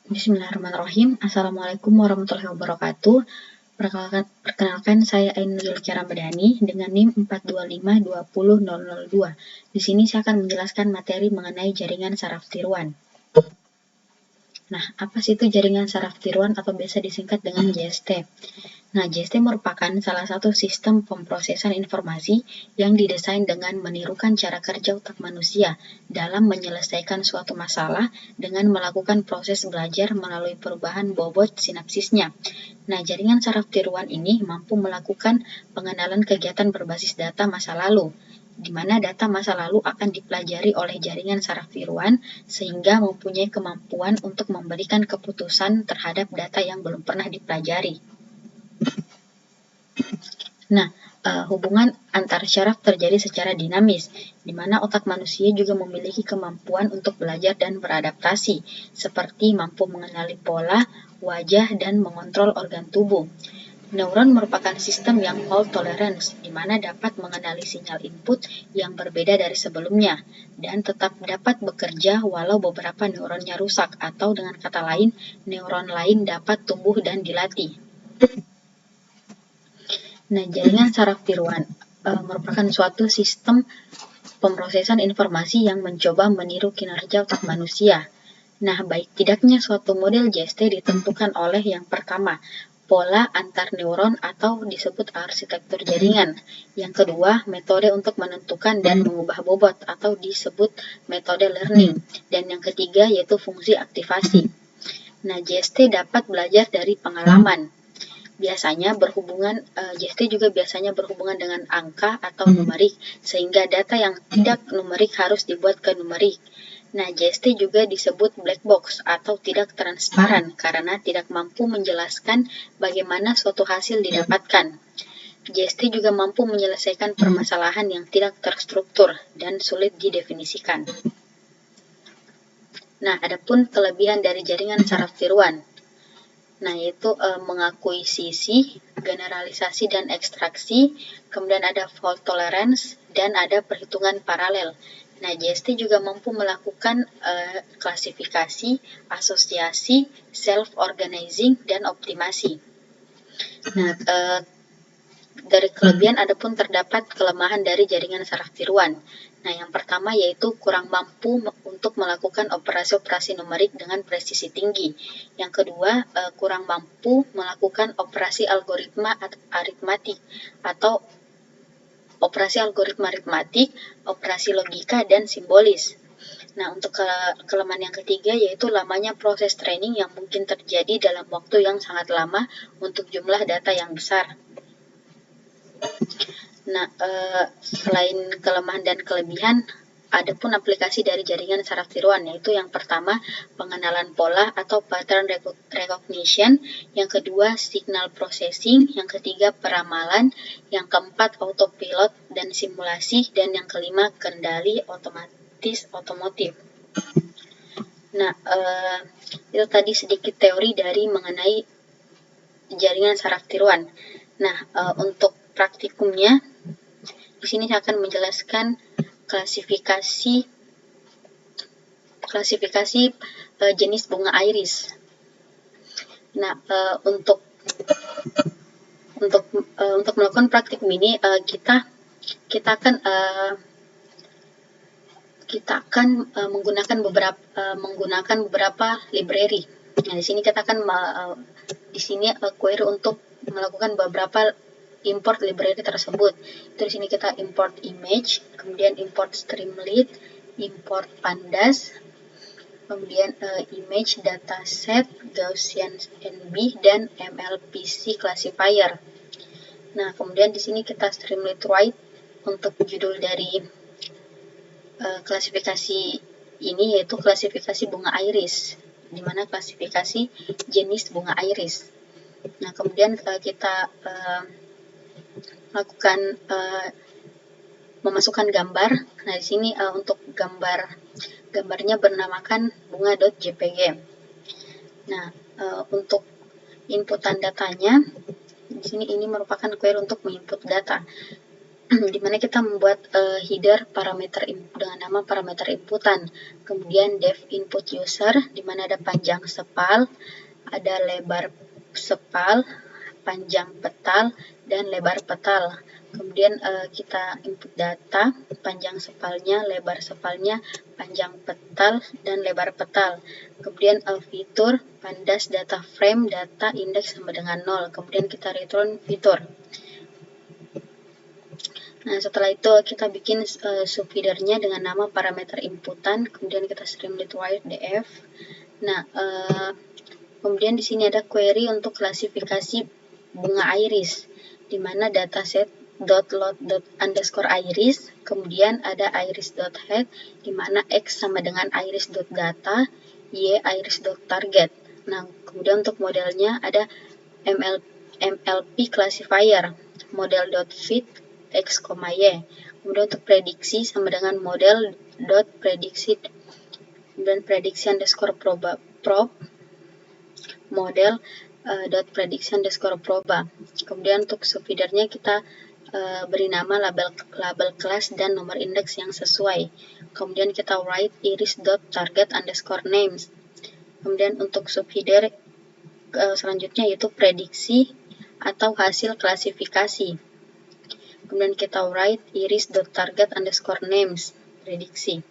Bismillahirrahmanirrahim. Assalamualaikum warahmatullahi wabarakatuh. Perkenalkan saya Ainul Ramadhani dengan NIM 425200002. Di sini saya akan menjelaskan materi mengenai jaringan saraf tiruan. Nah, apa sih itu jaringan saraf tiruan atau biasa disingkat dengan JST? Nah, JST merupakan salah satu sistem pemrosesan informasi yang didesain dengan menirukan cara kerja otak manusia dalam menyelesaikan suatu masalah dengan melakukan proses belajar melalui perubahan bobot sinapsisnya. Nah, jaringan saraf tiruan ini mampu melakukan pengenalan kegiatan berbasis data masa lalu, di mana data masa lalu akan dipelajari oleh jaringan saraf tiruan sehingga mempunyai kemampuan untuk memberikan keputusan terhadap data yang belum pernah dipelajari. Nah, hubungan antar syaraf terjadi secara dinamis, di mana otak manusia juga memiliki kemampuan untuk belajar dan beradaptasi, seperti mampu mengenali pola, wajah, dan mengontrol organ tubuh. Neuron merupakan sistem yang fault tolerance, di mana dapat mengenali sinyal input yang berbeda dari sebelumnya, dan tetap dapat bekerja walau beberapa neuronnya rusak, atau dengan kata lain, neuron lain dapat tumbuh dan dilatih. Nah, jaringan saraf tiruan merupakan suatu sistem pemrosesan informasi yang mencoba meniru kinerja otak manusia. Nah, baik tidaknya suatu model JST ditentukan oleh yang pertama, pola antar neuron atau disebut arsitektur jaringan. Yang kedua, metode untuk menentukan dan mengubah bobot atau disebut metode learning. Dan yang ketiga yaitu fungsi aktivasi. Nah, JST dapat belajar dari pengalaman. Biasanya JST juga biasanya berhubungan dengan angka atau numerik, sehingga data yang tidak numerik harus dibuat ke numerik. Nah, JST juga disebut black box atau tidak transparan karena tidak mampu menjelaskan bagaimana suatu hasil didapatkan. JST juga mampu menyelesaikan permasalahan yang tidak terstruktur dan sulit didefinisikan. Nah, adapun kelebihan dari jaringan saraf tiruan. Nah, yaitu mengakuisisi, generalisasi, dan ekstraksi, kemudian ada fault tolerance, dan ada perhitungan paralel. Nah, JST juga mampu melakukan klasifikasi, asosiasi, self-organizing, dan optimasi. Nah, dari kelebihan adapun terdapat kelemahan dari jaringan saraf tiruan. Nah, yang pertama yaitu kurang mampu untuk melakukan operasi-operasi numerik dengan presisi tinggi. Yang kedua, kurang mampu melakukan operasi algoritma aritmatik atau operasi algoritma aritmatik, operasi logika, dan simbolis. Nah, untuk kelemahan yang ketiga yaitu lamanya proses training yang mungkin terjadi dalam waktu yang sangat lama untuk jumlah data yang besar. Nah, selain kelemahan dan kelebihan, ada pun aplikasi dari jaringan saraf tiruan, yaitu yang pertama, pengenalan pola atau pattern recognition, yang kedua, signal processing, yang ketiga, peramalan, yang keempat, autopilot dan simulasi, dan yang kelima, kendali otomotif. Nah, itu tadi sedikit teori dari mengenai jaringan saraf tiruan. Nah, untuk praktikumnya, di sini saya akan menjelaskan klasifikasi jenis bunga iris. Nah, untuk melakukan praktikum ini kita akan menggunakan beberapa library. Nah, di sini kita akan query untuk melakukan beberapa import library tersebut. Itu di sini kita import image, kemudian import streamlit, import pandas, kemudian image dataset, Gaussian NB, dan MLPC classifier. Nah, kemudian di sini kita streamlit write untuk judul dari klasifikasi ini yaitu klasifikasi bunga iris, di mana klasifikasi jenis bunga iris. Nah, kemudian kita lakukan memasukkan gambar. Nah, di sini untuk gambarnya bernamakan bunga.jpg. Nah, untuk inputan datanya, di sini ini merupakan query untuk menginput data. dimana kita membuat header parameter dengan nama parameter inputan, kemudian def input user, dimana ada panjang sepal, ada lebar sepal, panjang petal, dan lebar petal. Kemudian kita input data, panjang sepalnya, lebar sepalnya, panjang petal, dan lebar petal. Kemudian fitur, pandas data frame, data indeks sama dengan 0. Kemudian kita return fitur. Nah, setelah itu kita bikin subheadernya dengan nama parameter inputan, kemudian kita streamlit wire df. Nah, kemudian di sini ada query untuk klasifikasi bunga iris, di mana dataset .load_iris, kemudian ada iris.head, di mana x sama dengan iris.data, y iris.target. Nah, kemudian untuk modelnya ada MLP classifier, model.fit x, y. Kemudian untuk prediksi sama dengan model.prediksi dan prediksi underscore prob model .prediksi underscore proba. Kemudian untuk subheadernya kita beri nama label kelas dan nomor indeks yang sesuai. Kemudian kita write iris.target underscore names. Kemudian untuk subheader selanjutnya yaitu prediksi atau hasil klasifikasi. Kemudian kita write iris.target underscore names, prediksi.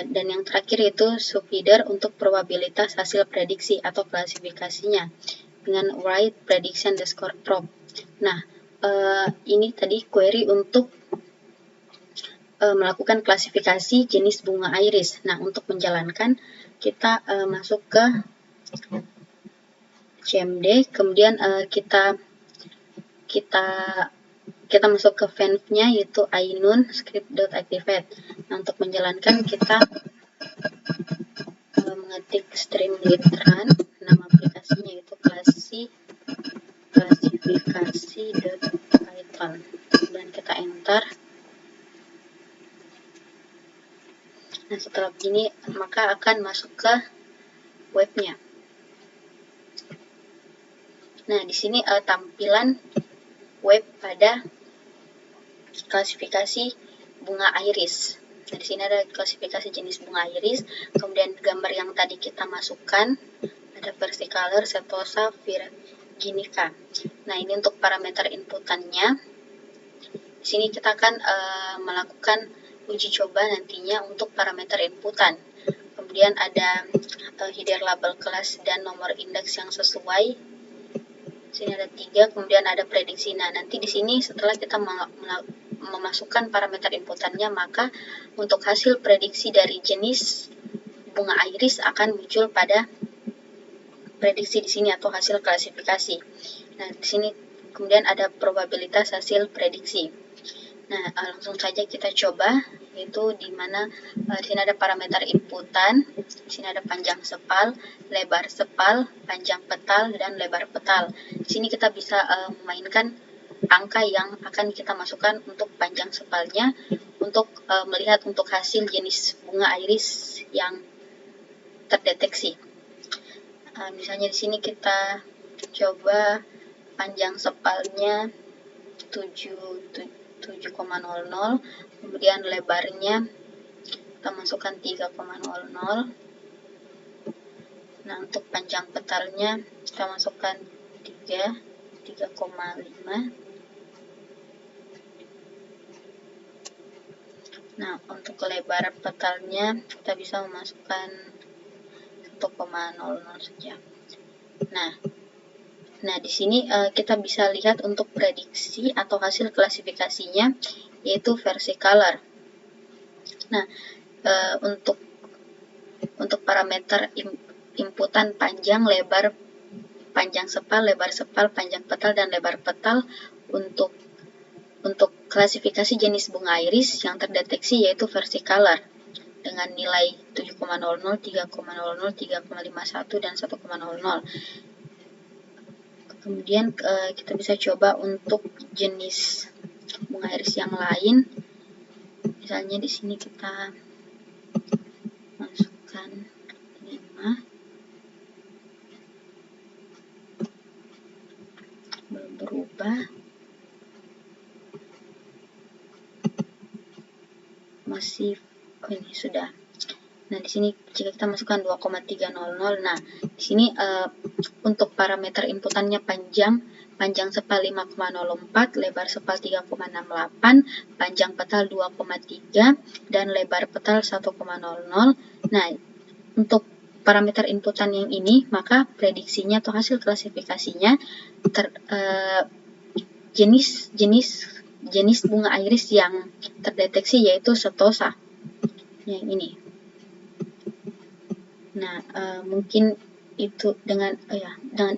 Dan yang terakhir itu subheader untuk probabilitas hasil prediksi atau klasifikasinya dengan write prediction underscore prob. Nah, ini tadi query untuk melakukan klasifikasi jenis bunga iris. Nah, untuk menjalankan kita masuk ke CMD, kemudian kita masuk ke venv-nya yaitu ainun script.activate. Nah, untuk menjalankan kita mengetik streamlit run, nama aplikasinya yaitu klasifikasi.python, dan kita enter. Nah, setelah ini maka akan masuk ke webnya. Nah, di sini tampilan web pada klasifikasi bunga iris. Nah, di sini ada klasifikasi jenis bunga iris, kemudian gambar yang tadi kita masukkan, ada versicolor, setosa, virginica. Nah, ini untuk parameter inputannya. Di sini kita akan melakukan uji coba nantinya untuk parameter inputan. Kemudian ada header label kelas dan nomor indeks yang sesuai. Di sini ada 3, kemudian ada prediksi. Nah, nanti di sini setelah kita memasukkan parameter inputannya, maka untuk hasil prediksi dari jenis bunga iris akan muncul pada prediksi di sini atau hasil klasifikasi. Nah, di sini kemudian ada probabilitas hasil prediksi. Nah, langsung saja kita coba, yaitu di mana di sini ada parameter inputan, di sini ada panjang sepal, lebar sepal, panjang petal, dan lebar petal. Di sini kita bisa memainkan angka yang akan kita masukkan untuk panjang sepalnya untuk melihat untuk hasil jenis bunga iris yang terdeteksi. Misalnya di sini kita coba panjang sepalnya 7,00, kemudian lebarnya kita masukkan 3,00. Nah, untuk panjang petalnya kita masukkan 3,5. Nah, untuk lebar petalnya kita bisa memasukkan 1,00 saja. Nah, di sini kita bisa lihat untuk prediksi atau hasil klasifikasinya yaitu versicolor. Nah, untuk parameter inputan panjang, lebar, panjang sepal, lebar sepal, panjang petal, dan lebar petal untuk klasifikasi jenis bunga iris yang terdeteksi yaitu versicolor dengan nilai 7,00, 3,00, 3,51, dan 1,00. Kemudian kita bisa coba untuk jenis bunga iris yang lain. Misalnya di sini kita masukkan 5. Belum berubah. masih ini sudah. Nah, di sini jika kita masukkan 2,300, nah di sini untuk parameter inputannya panjang sepal 5,04, lebar sepal 3,68, panjang petal 2,3 dan lebar petal 1,00. Nah, untuk parameter inputan yang ini, maka prediksinya atau hasil klasifikasinya jenis bunga iris yang terdeteksi yaitu setosa yang ini. Nah, mungkin itu dengan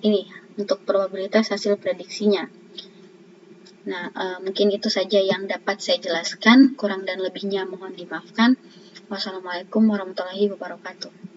ini untuk probabilitas hasil prediksinya. Nah, mungkin itu saja yang dapat saya jelaskan. Kurang dan lebihnya mohon dimaafkan. Wassalamualaikum warahmatullahi wabarakatuh.